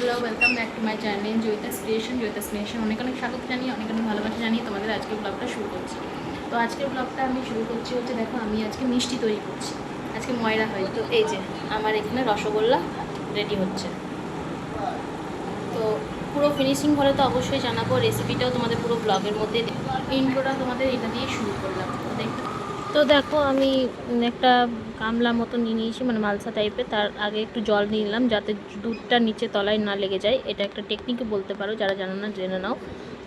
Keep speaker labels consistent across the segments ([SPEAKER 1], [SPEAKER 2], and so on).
[SPEAKER 1] Hello, welcome back to my channel Joyita's creation. অনেক অনেক স্বাগত জানিয়ে, অনেক অনেক ভালোবাসা জানিয়ে তোমাদের আজকের ব্লগটা শুরু করছি। তো আজকের ব্লগটা আমি শুরু করছি হচ্ছে, দেখো আমি আজকে মিষ্টি তৈরি করছি। আজকে ময়রা হয়, তো এই যে আমার এখানে রসগোল্লা রেডি হচ্ছে। তো পুরো ফিনিশিং হলে তো অবশ্যই জানাবো, রেসিপিটাও তোমাদের পুরো ব্লগের মধ্যে। ইন্ট্রোটা তোমাদের এটা দিয়ে শুরু করলাম। তো দেখো আমি একটা গামলা মতো নিয়ে নিয়েছি, মানে মালসা টাইপের। তার আগে একটু জল নিয়ে নিলাম যাতে দুধটা নিচে তলায় না লেগে যায়। এটা একটা টেকনিকই বলতে পারো, যারা জানো না জেনে নাও।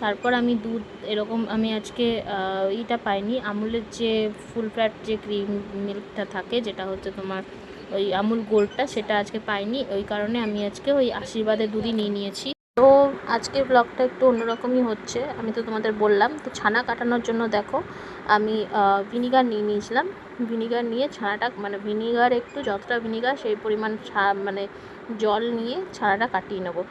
[SPEAKER 1] তারপর আমি দুধ এরকম, আমি আজকে ইটা পাইনি, আমুলের যে ফুল ফ্যাট যে ক্রিম মিল্কটা থাকে, যেটা হচ্ছে তোমার ওই আমুল গোল্ডটা, সেটা আজকে পাইনি। ওই কারণে আমি আজকে ওই আশীর্বাদের দুধই নিয়ে নিয়েছি। তো আজকের ব্লগটা একটু অন্যরকমই হচ্ছে, আমি তো তোমাদের বললাম। তো ছানা কাটানোর জন্য দেখো আমি ভিনিগার নিয়ে নিয়েছিলাম। ভিনিগার নিয়ে ছানাটা, মানে ভিনিগার একটু, যতটা ভিনিগার সেই পরিমাণ মানে জল নিয়ে ছানাটা কাটিয়ে নেবো।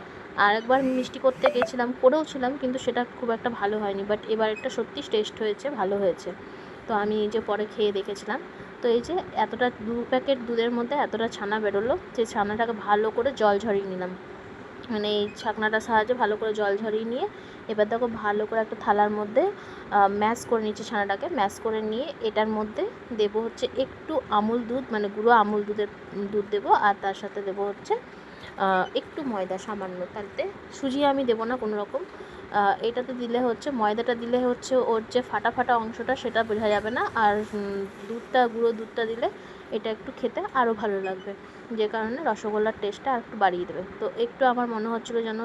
[SPEAKER 1] আর একবার মিষ্টি করতে গেছিলাম, করেওছিলাম, কিন্তু সেটা খুব একটা ভালো হয়নি। বাট এবার একটা সত্যি টেস্ট হয়েছে, ভালো হয়েছে। তো আমি এই যে পরে খেয়ে দেখেছিলাম। তো এই যে এতটা 2 প্যাকেট দুধের মধ্যে এতটা ছানা বেরোলো, যে ছানাটাকে ভালো করে জল ঝরিয়ে নিলাম। মানে এই ছাকনাটার সাহায্যে ভালো করে জল ঝরিয়ে নিয়ে এবার দেখো ভালো করে একটা থালার মধ্যে ম্যাশ করে নিচ্ছি ছানাটাকে। ম্যাশ করে নিয়ে এটার মধ্যে দেবো হচ্ছে একটু আমুল দুধ, মানে গুঁড়ো আমুল দুধ দেবো। আর তার সাথে দেবো হচ্ছে একটু ময়দা সামান্য, তাতে সুজি আমি দেবো না কোনো রকম। এটাতে দিলে হচ্ছে, ময়দাটা দিলে হচ্ছে ওর যে ফাটা ফাটা অংশটা সেটা বোঝা যাবে না। আর গুঁড়ো দুধটা দিলে এটা একটু খেতে আরও ভালো লাগবে, যে কারণে রসগোল্লার টেস্টটা আর একটু বাড়িয়ে দেবে। তো একটু আমার মনে হচ্ছিলো যেন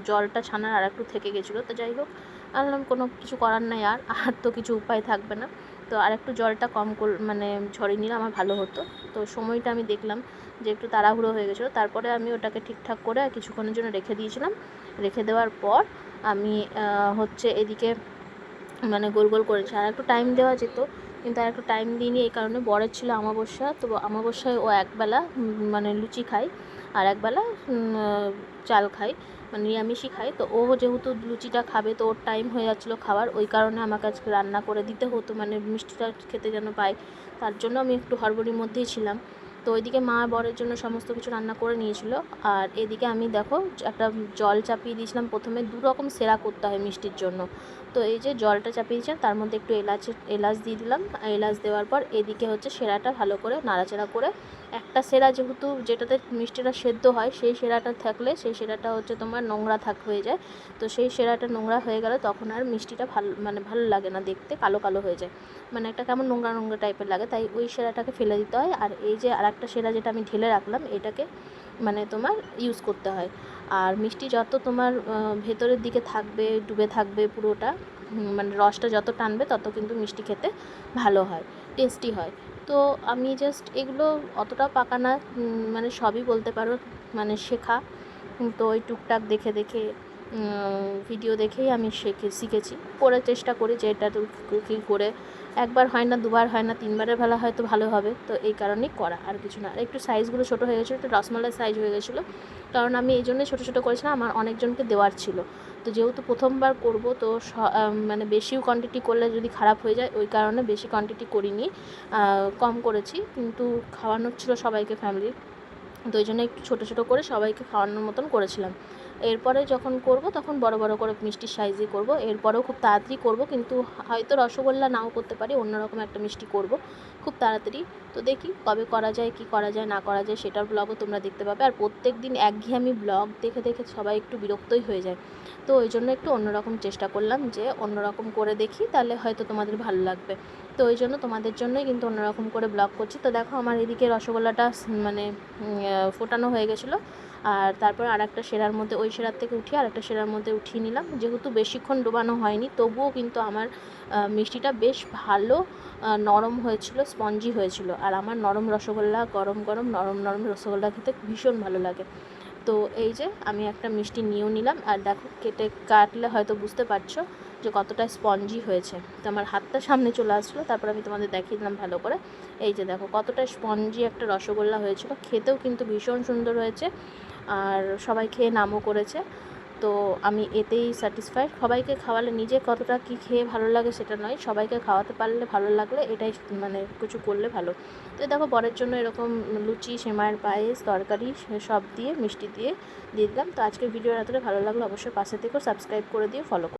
[SPEAKER 1] জলটা ছানার আর একটু থেকে গেছিলো। তো যাই হোক, আনলাম, কোনো কিছু করার নাই, আর তো কিছু উপায় থাকবে না। তো আর একটু জলটা কম মানে ঝরিয়ে নিলে আমার ভালো হতো। তো সময়টা আমি দেখলাম যে একটু তাড়াহুড়ো হয়ে গেছিলো। তারপরে আমি ওটাকে ঠিকঠাক করে কিছুক্ষণের জন্য রেখে দিয়েছিলাম। রেখে দেওয়ার পর আমি হচ্ছে এদিকে মানে গোল গোল করেছি। আর একটু টাইম দেওয়া যেত, কিন্তু আর একটু টাইম দিইনি। এই কারণে বরের ছিল অমাবস্যা। তো অমাবস্যায় ও একবেলা মানে লুচি খায়, আর একবেলা চাল খায়, মানে নিরামিষই খায়। তো ও যেহেতু লুচিটা খাবে, তো ওর টাইম হয়ে যাচ্ছিলো খাবার। ওই কারণে আমাকে আজকে রান্না করে দিতে হতো, মানে মিষ্টিটা খেতে যেন পায়, তার জন্য আমি একটু হড়বড়ির মধ্যেই ছিলাম। তো ওইদিকে মা বরের জন্য সমস্ত কিছু রান্না করে নিয়েছিল। আর এদিকে আমি দেখো একটা জল চাপিয়ে দিয়েছিলাম। প্রথমে 2 রকম সেরা করতে হয় মিষ্টির জন্য। তো এই যে জলটা চাপিয়ে দিয়েছিলাম, তার মধ্যে একটু এলাচ দিয়ে দিলাম। এলাচ দেওয়ার পর এদিকে হচ্ছে সেরাটা ভালো করে নাড়াচাড়া করে, একটা সেরা যেহেতু যেটাতে মিষ্টিটা সেদ্ধ হয়, সেই সেরাটা থাকলে সেই সেরাটা হচ্ছে তোমার নোংরা হয়ে যায়। তো সেই সেরাটা নোংরা হয়ে গেলে তখন আর মিষ্টিটা ভালো লাগে না দেখতে, কালো কালো হয়ে যায়, মানে একটা কেমন নোংরা নোংরা টাইপের লাগে। তাই ওই সেরাটাকে ফেলে দিতে হয়। আর এই যে আর একটা সেরা যেটা আমি ঢেলে রাখলাম, এটাকে মানে তোমার ইউজ করতে হয়। আর মিষ্টি যত তোমার ভেতরের দিকে থাকবে, ডুবে থাকবে পুরোটা, মানে রসটা যত টানবে তত কিন্তু মিষ্টি খেতে ভালো হয়, টেস্টি হয়। তো আমি জাস্ট এগুলো অতটা পাকা না, মানে সবই বলতে পারো মানে শেখা। তো ওই টুকটাক দেখে দেখে ভিডিও দেখেই আমি শিখেছি। করে চেষ্টা করি যে এটা তো কী করে, একবার হয় না, দুবার হয় না, তিনবারের বেলা হয়তো ভালো হবে। তো এই কারণেই করা, আর কিছু না। আর একটু সাইজগুলো ছোটো হয়ে গেছিলো, একটু রসমালাই সাইজ হয়ে গেছিলো, কারণ আমি এই জন্যই ছোটো ছোটো করেছিলাম, আমার অনেকজনকে দেওয়ার ছিল। তো যেহেতু প্রথমবার করব, তো মানে বেশিও কোয়ান্টিটি করলে যদি খারাপ হয়ে যায়, ওই কারণে বেশি কোয়ান্টিটি করিনি, কম করেছি, কিন্তু খাওয়ানোর ছিল সবাইকে, ফ্যামিলির। তো ওই জন্য একটু ছোটো ছোটো করে সবাইকে খাওয়ানোর মতন করেছিলাম। এরপরে যখন করব তখন বড় বড় করে মিষ্টির সাইজে করব। এরপরেও খুব তাড়াতাড়ি করব, কিন্তু হয়তো রসগোল্লা নাও করতে পারি, অন্যরকম একটা মিষ্টি করব খুব তাড়াতাড়ি। তো দেখি কবে করা যায়, কি করা যায় না করা যায়, সেটার ব্লগও তোমরা দেখতে পাবে। আর প্রত্যেক দিন একঘেয়েমি ব্লগ দেখে দেখে সবাই একটু বিরক্তই হয়ে যায়। তো ওই জন্য একটু অন্যরকম চেষ্টা করলাম, যে অন্যরকম করে দেখি, তাহলে হয়তো তোমাদের ভালো লাগবে। তো ওই জন্য তোমাদের জন্যই কিন্তু অন্যরকম করে ব্লগ করছি। তো দেখো আমার এদিকে রসগোল্লাটা মানে ফোটানো হয়ে গেছিলো। আর তারপর আর একটা সেরার মধ্যে, ওই সেরার থেকে উঠিয়ে আর একটা সেরার মধ্যে উঠিয়ে নিলাম। যেহেতু বেশিক্ষণ ডোবানো হয়নি, তবুও কিন্তু আমার মিষ্টিটা বেশ ভালো নরম হয়েছিল, স্পঞ্জি হয়েছিল। আর আমার নরম রসগোল্লা, গরম গরম নরম নরম রসগোল্লা খেতে ভীষণ ভালো লাগে। তো এই যে আমি একটা মিষ্টি নিয়েও নিলাম। আর দেখো কাটলে হয়তো বুঝতে পারছো যে কতটা স্পঞ্জি হয়েছে। তো আমার হাতটা সামনে চলে আসছিলো, তারপর আমি তোমাদের দেখিয়ে দিলাম ভালো করে। এই যে দেখো কতটা স্পঞ্জি একটা রসগোল্লা হয়েছিল, খেতেও কিন্তু ভীষণ সুন্দর হয়েছে। আর সবাই খেয়ে নামও করেছে। তো আমি এতেই স্যাটিসফাইড। সবাইকে খাওয়ালে নিজে কতটা কী খেয়ে ভালো লাগে সেটা নয়, সবাইকে খাওয়াতে পারলে ভালো লাগলে এটাই মানে কিছু করলে ভালো। তো দেখো বরের জন্য এরকম লুচি, সেমাইয়ের পায়েস, তরকারি সব দিয়ে মিষ্টি দিয়ে দিলাম। তো আজকের ভিডিও এতটা ভালো লাগলো, অবশ্যই পাশে থেকেও সাবস্ক্রাইব করে দিয়ে ফলো করো।